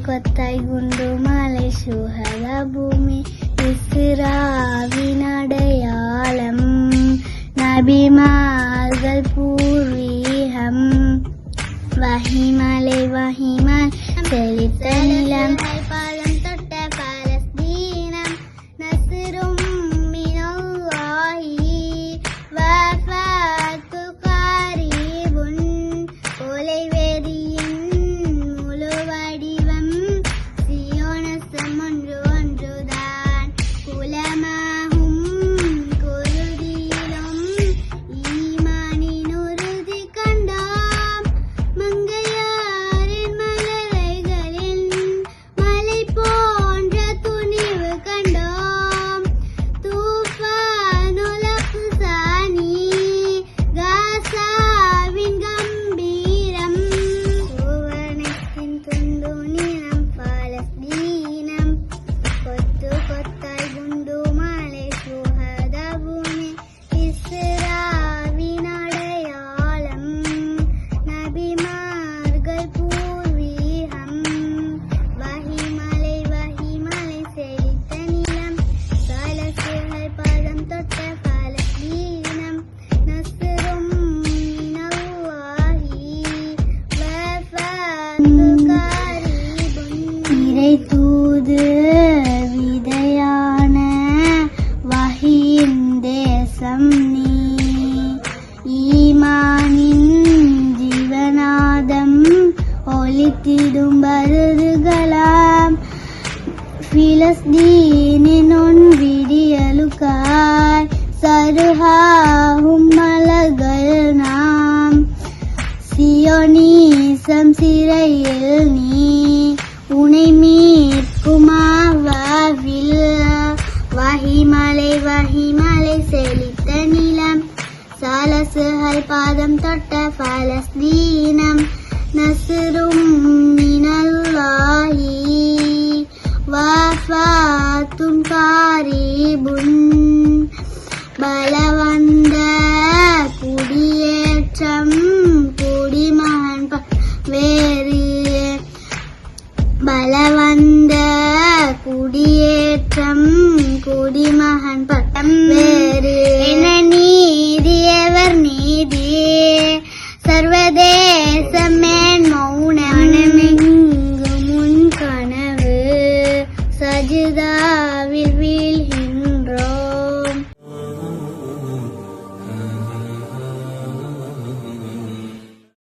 கொத்தாய் குண்டு மலை சுகத பூமி இஸ்ராவின் அடையாளம் நபிமார்கள் பூர்வீகம் வஹிமலை வஹிமல் செழித்த நிலம் பாதம் தொட்ட பாலஸ்தீனம் நஸ்ரும் மினல்லாஹி வஃபாத்து கரீபுன் கொலை வேதியின் முழு வடிவம் சியோனசம் ஒன்று ஒன்றுதான் குலமாகும் குருதியிலும் ஈமானின் உறுதி கண்டாம் மங்கையாரின் மலரைகளின் மலை போன்ற துணிவு கண்டோம் தூஃபானுல் அக்ஸானி காசாவின் கம்பீரம் சுவனத்தின் துண்டு நிலம் பாலஸ்தீனம் கொத்து கொத்தாய் குண்டு மலை சுகத பூமி இஸ்ராவின் அடையாளம் நபிமார்கள் பூர்வீகம் வஹிமலை வஹிமலை செழித்த நிலம் சாலசுகள் பாதம் தொட்ட பாலஸ்தீனம் நஸ்ரும் மினல்லாஹி வஃபாத்து கரீபுன் இறை தூது விதையான வஹியின் தேசம் நீ ஈமானின் ஜீவநாதம் ஒலித்திடும் பருதுகளாம் பிலஸ்தீனின் விடியலுக்காய் சருகாகும் மலர்கள் நாம் சியோனிசம் சிறையில் நீ உனை மீட்குமாவாவில் வஹிமலை வஹிமலை செழித்த நிலம் சாலசுகள் பாதம் தொட்ட பாலஸ்தீனம் நஸ்ரும் மினல்லாஹி வஃபாத்துன் கரீபுன் பலவந்த குடியேற்றம் குடிமகன் வேறு பலவந்த குடியேற்றம் குடிமகன் பட்டம் வேறு என நீதியவர் நீதி சர்வதேசமேன் மௌனமெங்கு முன் கனவு சஜிதாவில்